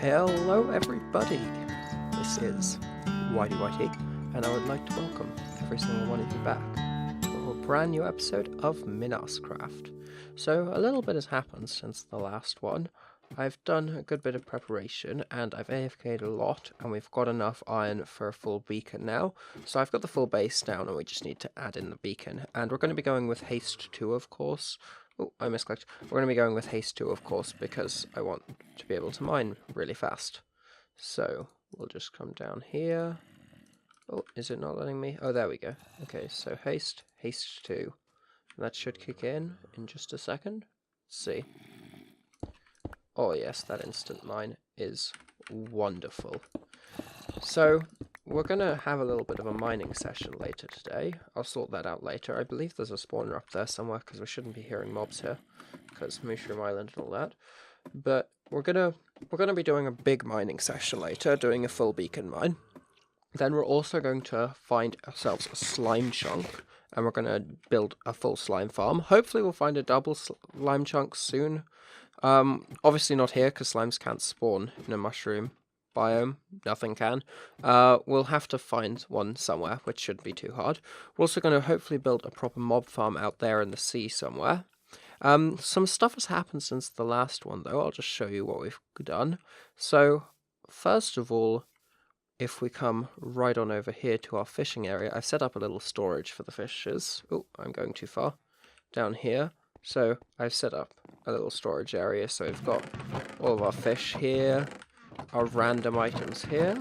Hello everybody, this is YDYT, and I would like to welcome every single one of you back to a brand new episode of MinasCraft. So a little bit has happened since the last one. I've done a good bit of preparation, and I've AFK'd a lot, and we've got enough iron for a full beacon now. So I've got the full base down, and we just need to add in the beacon. And we're going to be going with Haste 2, of course. Oh, I misclicked. We're going to be going with Haste 2, of course, because I want to be able to mine really fast. So we'll just come down here. Oh, is it not letting me? Oh, there we go. Okay, so Haste 2. That should kick in just a second. Let's see. Oh yes, that instant mine is wonderful. So, we're going to have a little bit of a mining session later today. I'll sort that out later. I believe there's a spawner up there somewhere, because we shouldn't be hearing mobs here, because Mushroom Island and all that. But we're gonna be doing a big mining session later, doing a full beacon mine. Then we're also going to find ourselves a slime chunk, and we're going to build a full slime farm. Hopefully we'll find a double slime chunk soon. Obviously not here, because slimes can't spawn in a mushroom biome. Nothing can. We'll have to find one somewhere, which shouldn't be too hard. We're also going to hopefully build a proper mob farm out there in the sea somewhere. Some stuff has happened since the last one, though. I'll just show you what we've done. So, first of all, if we come right on over here to our fishing area, I've set up a little storage for the fishes. Oh, I'm going too far. Down here. So, I've set up a little storage area, so we've got all of our fish here, our random items here,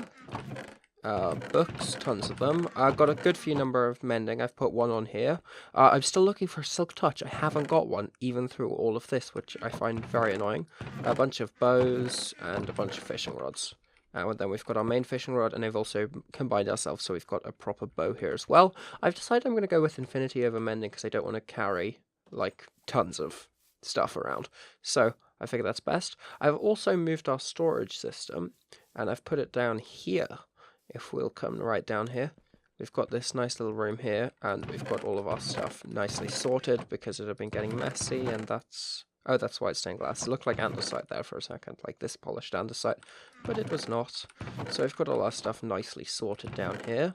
books, tons of them. I've got a good few number of mending. I've put one on here. I'm still looking for Silk Touch. I haven't got one, even through all of this, which I find very annoying. A bunch of bows and a bunch of fishing rods. And then we've got our main fishing rod, and they've also combined ourselves, so we've got a proper bow here as well. I've decided I'm going to go with infinity over mending, because I don't want to carry, like, tons of stuff around. So I figure that's best. I've also moved our storage system, and I've put it down here. If we'll come right down here, we've got this nice little room here, and we've got all of our stuff nicely sorted, because it had been getting messy, and that's... Oh, that's white stained glass. It looked like andesite there for a second, like this polished andesite, but it was not. So we've got all our stuff nicely sorted down here.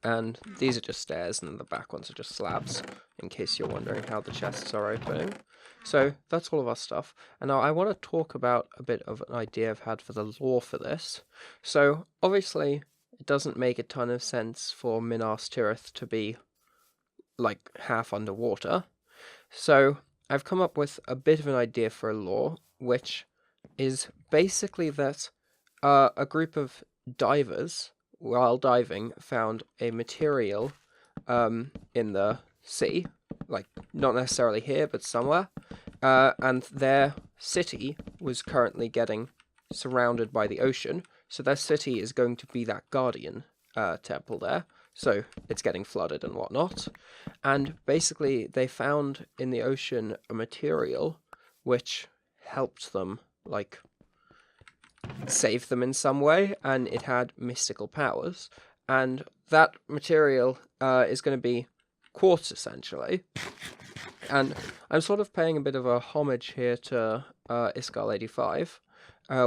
And these are just stairs, and then the back ones are just slabs, in case you're wondering how the chests are opening. So that's all of our stuff. And now I want to talk about a bit of an idea I've had for the lore for this. So obviously it doesn't make a ton of sense for Minas Tirith to be like half underwater. So I've come up with a bit of an idea for a lore, which is basically that a group of divers, while diving, found a material in the sea, like not necessarily here, but somewhere, and their city was currently getting surrounded by the ocean, so their city is going to be that guardian temple there, so it's getting flooded and whatnot, and basically they found in the ocean a material which helped them, like, save them in some way, and it had mystical powers, and that material is going to be quartz, essentially. And I'm sort of paying a bit of a homage here to Iskal85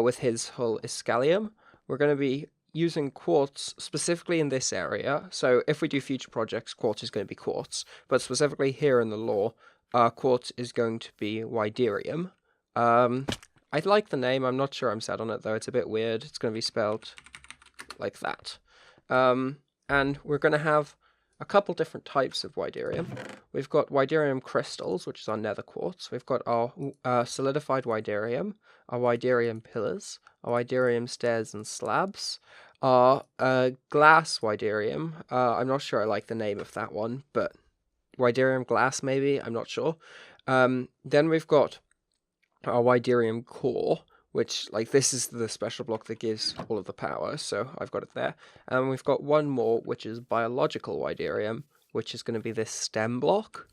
with his whole Iskalium. We're going to be using quartz specifically in this area, so if we do future projects, quartz is going to be quartz, but specifically here in the lore, quartz is going to be Yderium. I like the name. I'm not sure I'm set on it, though. It's a bit weird. It's going to be spelled like that. And we're going to have a couple different types of Yderium. We've got Yderium crystals, which is our nether quartz. We've got our solidified Yderium, our Yderium pillars, our Yderium stairs and slabs, our glass Yderium. I'm not sure I like the name of that one, but Yderium glass, maybe? I'm not sure. Then we've got our Yderium core, which, like, this is the special block that gives all of the power, so I've got it there. And we've got one more, which is biological Yderium, which is going to be this stem block,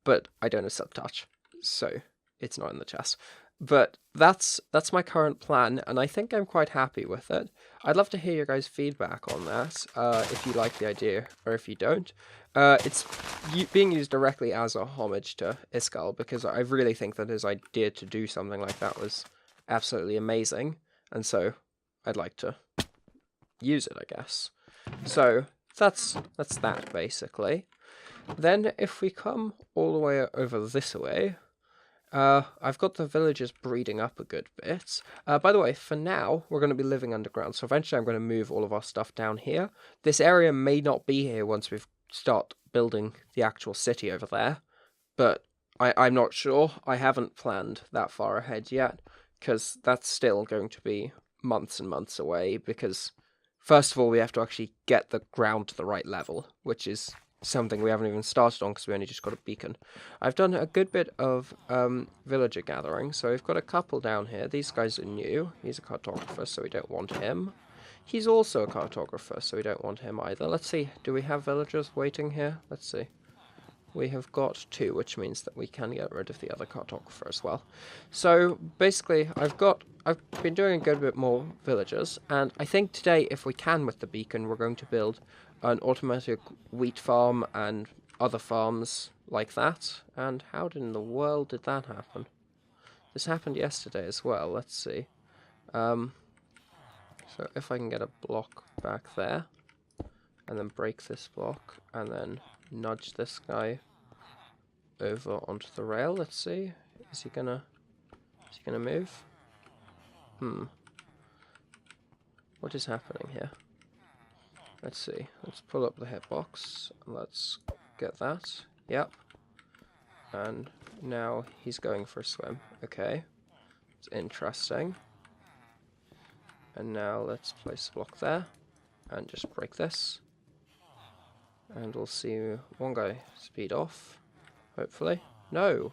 but I don't have Silk Touch, so it's not in the chest. But that's my current plan, and I think I'm quite happy with it. I'd love to hear your guys' feedback on that, if you like the idea, or if you don't. It's being used directly as a homage to Iskal, because I really think that his idea to do something like that was absolutely amazing. and so I'd like to use it, I guess. So that's that basically. Then if we come all the way over this way, I've got the villagers breeding up a good bit. By the way, for now, we're going to be living underground, so eventually I'm going to move all of our stuff down here. This area may not be here once we start building the actual city over there, but I'm not sure. I haven't planned that far ahead yet, because that's still going to be months and months away, because first of all, we have to actually get the ground to the right level, which is something we haven't even started on because we only just got a beacon. I've done a good bit of villager gathering, so we've got a couple down here. These guys are new. He's a cartographer, so we don't want him. He's also a cartographer, so we don't want him either. Let's see, do we have villagers waiting here? Let's see. We have got 2, which means that we can get rid of the other cartographer as well. So basically, I've been doing a good bit more villagers, and I think today, if we can with the beacon, we're going to build an automatic wheat farm and other farms like that. And how in the world did that happen? This happened yesterday as well. Let's see. So if I can get a block back there, and then break this block, and then nudge this guy over onto the rail. Let's see. Is he gonna move? What is happening here? Let's see. Let's pull up the hitbox. Let's get that. Yep. And now he's going for a swim. Okay. It's interesting. And now let's place a block there and just break this. And we'll see one guy speed off, hopefully. No!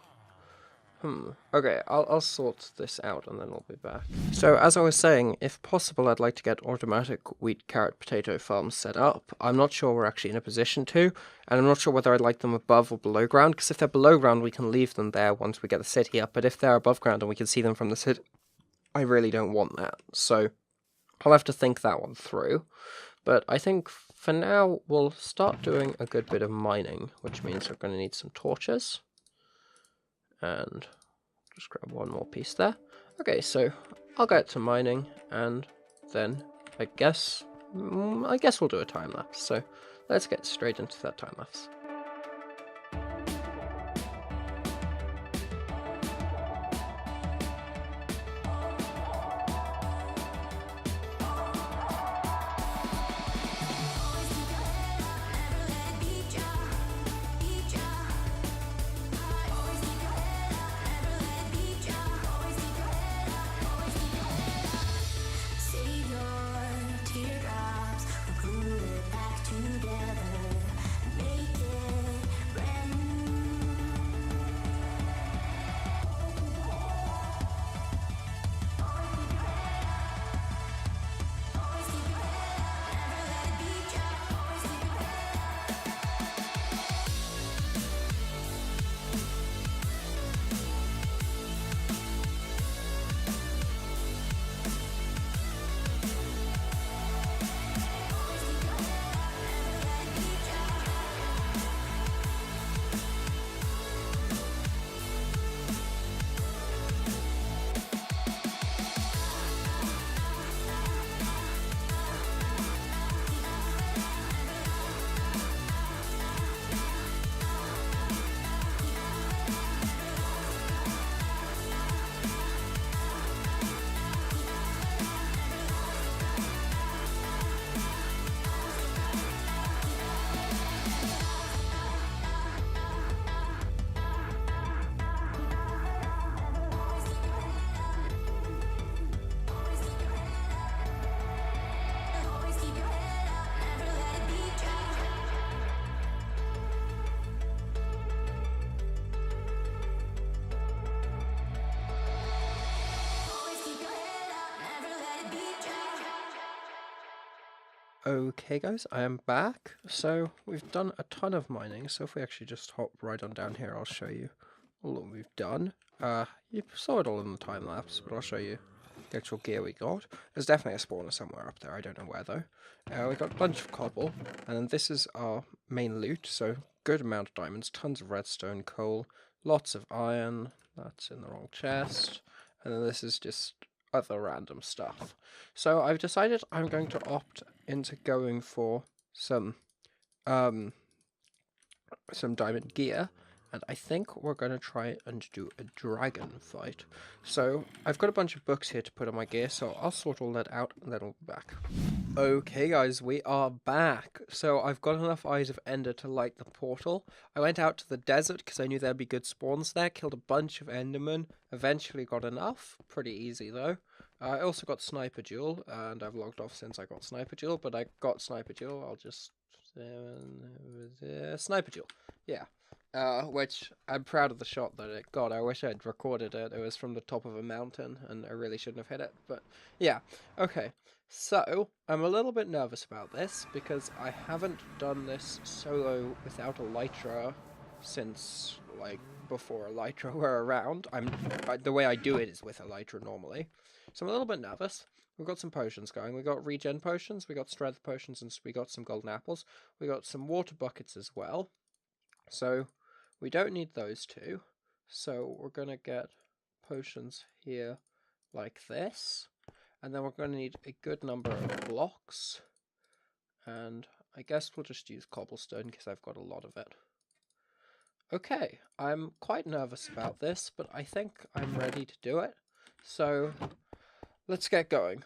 Okay, I'll sort this out and then we'll be back. So, as I was saying, if possible, I'd like to get automatic wheat, carrot, potato farms set up. I'm not sure we're actually in a position to, and I'm not sure whether I'd like them above or below ground, because if they're below ground, we can leave them there once we get the city up, but if they're above ground and we can see them from the city, I really don't want that. So, I'll have to think that one through. But I think for now, we'll start doing a good bit of mining, which means we're going to need some torches. And just grab one more piece there. Okay, so I'll get to mining, and then I guess we'll do a time lapse. So let's get straight into that time lapse. Okay guys, I am back. So we've done a ton of mining, so if we actually just hop right on down here, I'll show you all that we've done. You saw it all in the time lapse, but I'll show you the actual gear we got. There's definitely a spawner somewhere up there, I don't know where though. We got a bunch of cobble, and then this is our main loot, so good amount of diamonds, tons of redstone, coal, lots of iron, that's in the wrong chest, and then this is just other random stuff. So I've decided I'm going to opt into going for some diamond gear, and I think we're going to try and do a dragon fight. So I've got a bunch of books here to put on my gear, so I'll sort all that out and then we'll be back. Okay guys, we are back. So I've got enough Eyes of Ender to light the portal. I went out to the desert because I knew there'd be good spawns there, killed a bunch of endermen, eventually got enough. Pretty easy though. I also got Sniper Duel, and I've logged off since I got Sniper Duel, but I got Sniper Duel. I'll just... Sniper Duel. Yeah. Which I'm proud of the shot that it got. I wish I'd recorded it. It was from the top of a mountain, and I really shouldn't have hit it. But yeah, okay. So I'm a little bit nervous about this because I haven't done this solo without Elytra since like before Elytra were around. The way I do it is with Elytra normally, so I'm a little bit nervous. We've got some potions going. We got regen potions, we got strength potions, and we got some golden apples. We got some water buckets as well. So we don't need those two. So we're going to get potions here like this. And then we're going to need a good number of blocks. And I guess we'll just use cobblestone because I've got a lot of it. Okay, I'm quite nervous about this, but I think I'm ready to do it. So let's get going.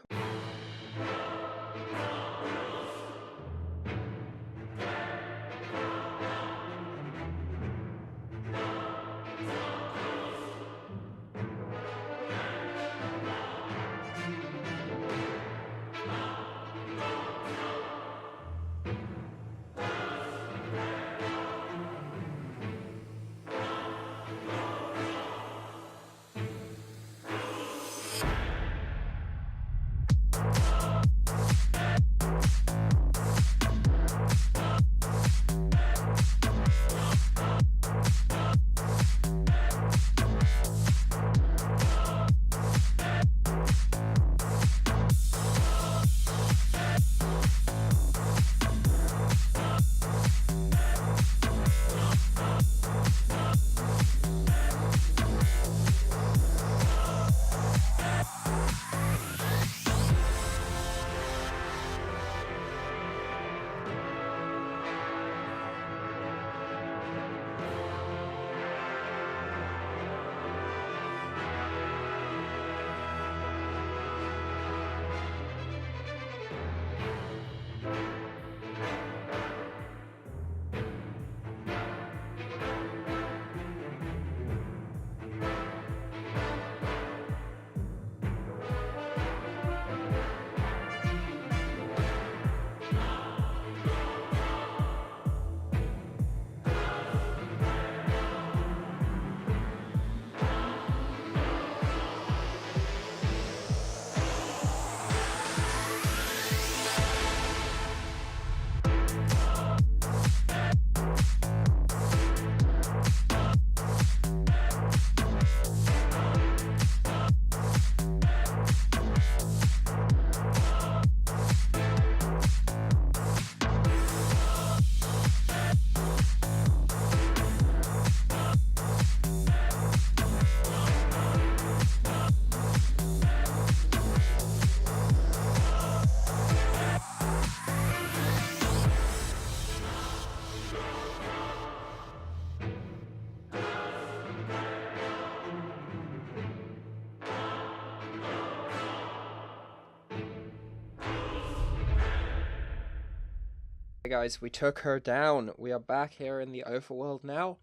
Hey guys, we took her down. We are back here in the overworld now,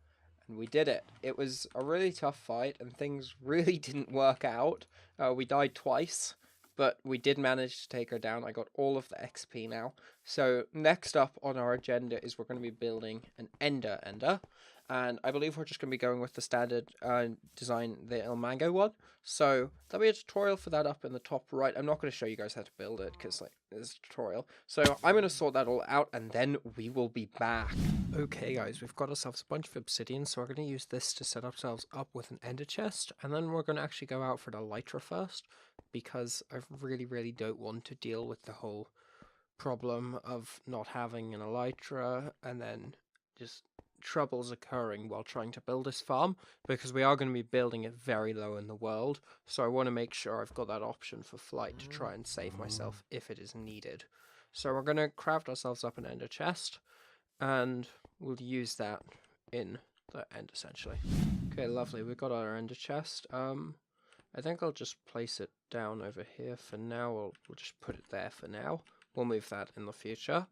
and we did it. It was a really tough fight, and things really didn't work out. We died twice, but we did manage to take her down. I got all of the XP now. So next up on our agenda is we're going to be building an Ender, and I believe we're just going to be going with the standard design, the El Mango one. So there'll be a tutorial for that up in the top right. I'm not going to show you guys how to build it because like there's a tutorial. So I'm going to sort that all out and then we will be back. Okay guys, we've got ourselves a bunch of obsidian, so we're going to use this to set ourselves up with an ender chest, and then we're going to actually go out for the elytra first because I really don't want to deal with the whole problem of not having an elytra and then just troubles occurring while trying to build this farm, because we are going to be building it very low in the world, so I want to make sure I've got that option for flight to try and save myself if it is needed. So we're going to craft ourselves up an ender chest, and we'll use that in the end, essentially. Okay, lovely, we've got our ender chest. I think I'll just place it down over here for now. We'll just put it there for now. We'll move that in the future.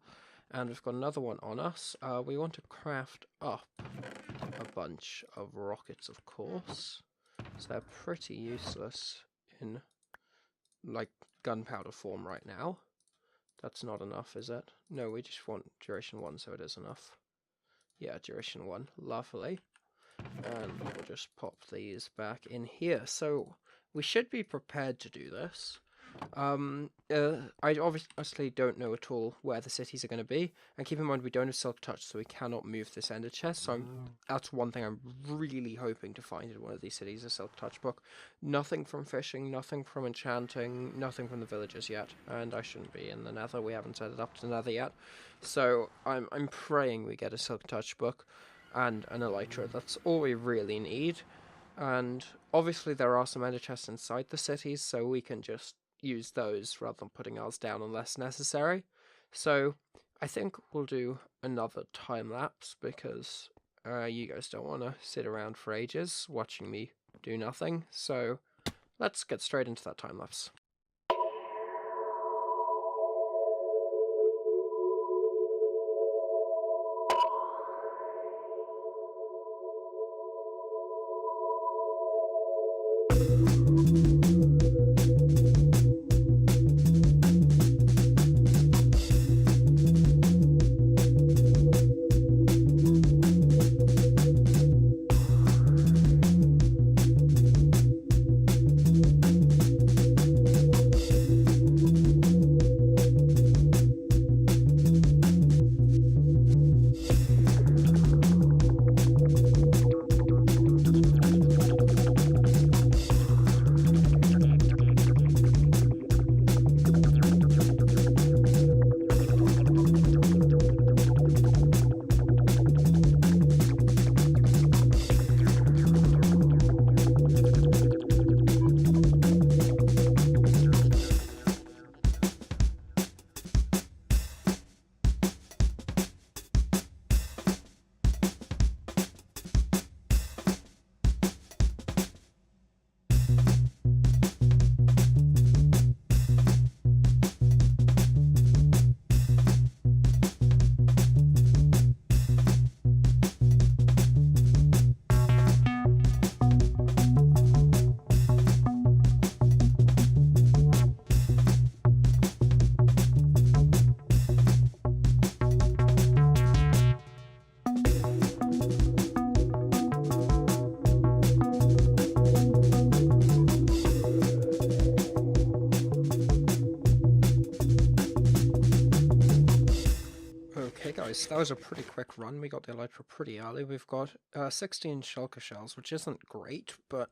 And we've got another one on us. We want to craft up a bunch of rockets, of course. So they're pretty useless in, like, gunpowder form right now. That's not enough, is it? No, we just want duration 1, so it is enough. Yeah, duration 1. Lovely. And we'll just pop these back in here. So we should be prepared to do this. I obviously don't know at all where the cities are going to be, and keep in mind we don't have Silk Touch, so we cannot move this ender chest, so that's one thing I'm really hoping to find in one of these cities, a Silk Touch book. Nothing from fishing, nothing from enchanting, nothing from the villagers yet, and I shouldn't be in the nether, we haven't set it up to the nether yet, so I'm praying we get a Silk Touch book and an elytra. That's all we really need. And obviously there are some ender chests inside the cities, so we can just use those rather than putting ours down unless necessary. So I think we'll do another time lapse, because you guys don't want to sit around for ages watching me do nothing. So let's get straight into that time lapse. Guys, that was a pretty quick run. We got the elytra pretty early. We've got 16 shulker shells, which isn't great, but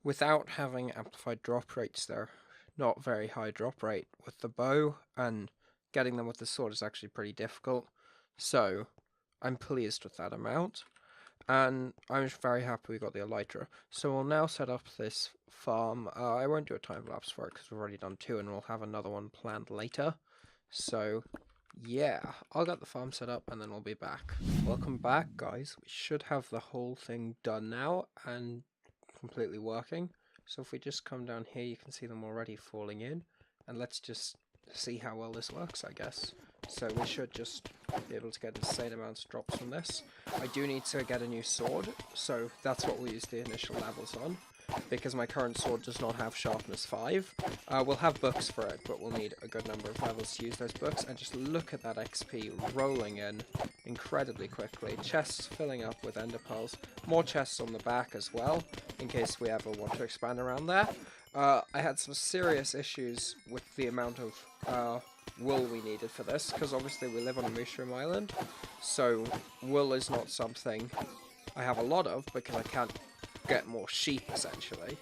without having amplified drop rates, they're not very high drop rate with the bow, and getting them with the sword is actually pretty difficult. So I'm pleased with that amount, and I'm very happy we got the elytra. So we'll now set up this farm. I won't do a time lapse for it because we've already done 2, and we'll have another one planned later. So yeah, I'll get the farm set up and then we'll be back. Welcome back, guys. We should have the whole thing done now and completely working. So if we just come down here, you can see them already falling in. And let's just see how well this works, I guess. So we should just be able to get insane amounts of drops from this. I do need to get a new sword, so that's what we'll use the initial levels on, because my current sword does not have sharpness 5. We'll have books for it, but we'll need a good number of levels to use those books. And just look at that XP rolling in incredibly quickly. Chests filling up with ender pearls. More chests on the back as well, in case we ever want to expand around there. I had some serious issues with the amount of wool we needed for this, because obviously we live on a mushroom island, so wool is not something I have a lot of, because I can't get more sheep, essentially.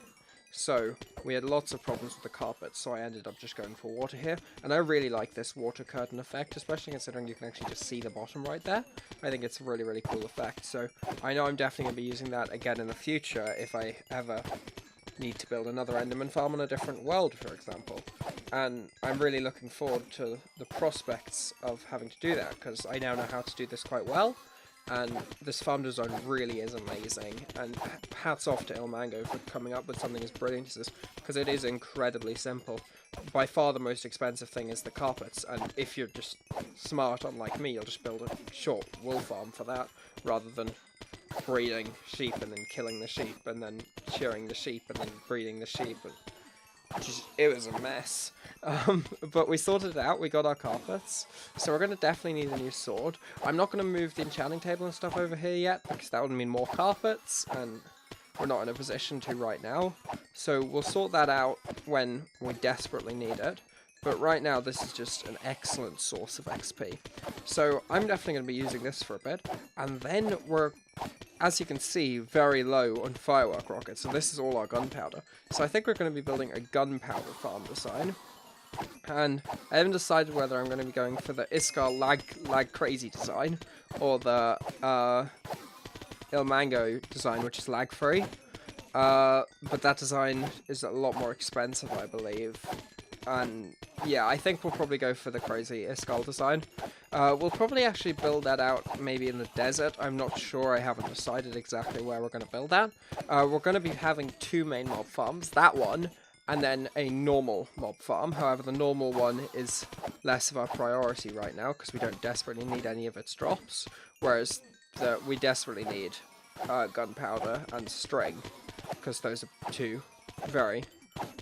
So we had lots of problems with the carpet, so I ended up just going for water here. And I really like this water curtain effect, especially considering you can actually just see the bottom right there. I think it's a really, really cool effect. So I know I'm definitely going to be using that again in the future if I ever need to build another Enderman farm on a different world, for example. And I'm really looking forward to the prospects of having to do that, because I now know how to do this quite well. And this farm design really is amazing, and hats off to Ilmango for coming up with something as brilliant as this, because it is incredibly simple. By far the most expensive thing is the carpets, and if you're just smart, unlike me, you'll just build a short wool farm for that, rather than breeding sheep and then killing the sheep, and then shearing the sheep and then breeding the sheep. It was a mess. But we sorted it out, we got our carpets, so we're going to definitely need a new sword. I'm not going to move the enchanting table and stuff over here yet, because that would mean more carpets, and we're not in a position to right now. So we'll sort that out when we desperately need it. But right now, this is just an excellent source of XP. So I'm definitely going to be using this for a bit, and then we're, as you can see, very low on firework rockets, so this is all our gunpowder. So I think we're going to be building a gunpowder farm design. And I haven't decided whether I'm going to be going for the Iskar lag crazy design, or the Ilmango design, which is lag free. But that design is a lot more expensive, I believe. And yeah, I think we'll probably go for the crazy Iskar design. We'll probably actually build that out maybe in the desert. I'm not sure, I haven't decided exactly where we're going to build that. We're going to be having two main mob farms, that one, and then a normal mob farm. However, the normal one is less of our priority right now, because we don't desperately need any of its drops, whereas we desperately need gunpowder and string, because those are two very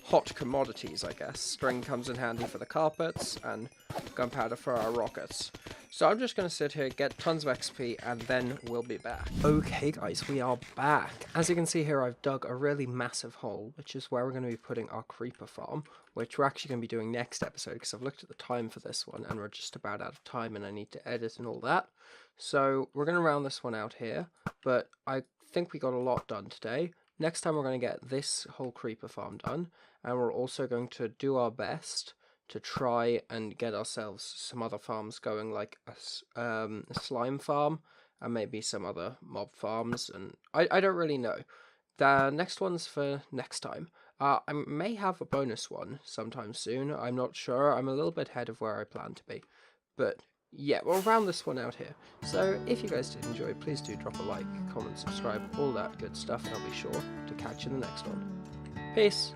hot commodities, I guess. String comes in handy for the carpets, and gunpowder for our rockets. So I'm just going to sit here, get tons of XP, and then we'll be back. Okay guys, we are back. As you can see here, I've dug a really massive hole, which is where we're going to be putting our creeper farm, which we're actually going to be doing next episode, because I've looked at the time for this one, and we're just about out of time, and I need to edit and all that. So we're going to round this one out here, but I think we got a lot done today. Next time we're going to get this whole creeper farm done, and we're also going to do our best to try and get ourselves some other farms going, like a slime farm and maybe some other mob farms, and I don't really know. The next one's for next time. I may have a bonus one sometime soon, I'm not sure. I'm a little bit ahead of where I plan to be, but yeah, we'll round this one out here. So if you guys did enjoy, please do drop a like, comment, subscribe, all that good stuff, and I'll be sure to catch you in the next one. Peace!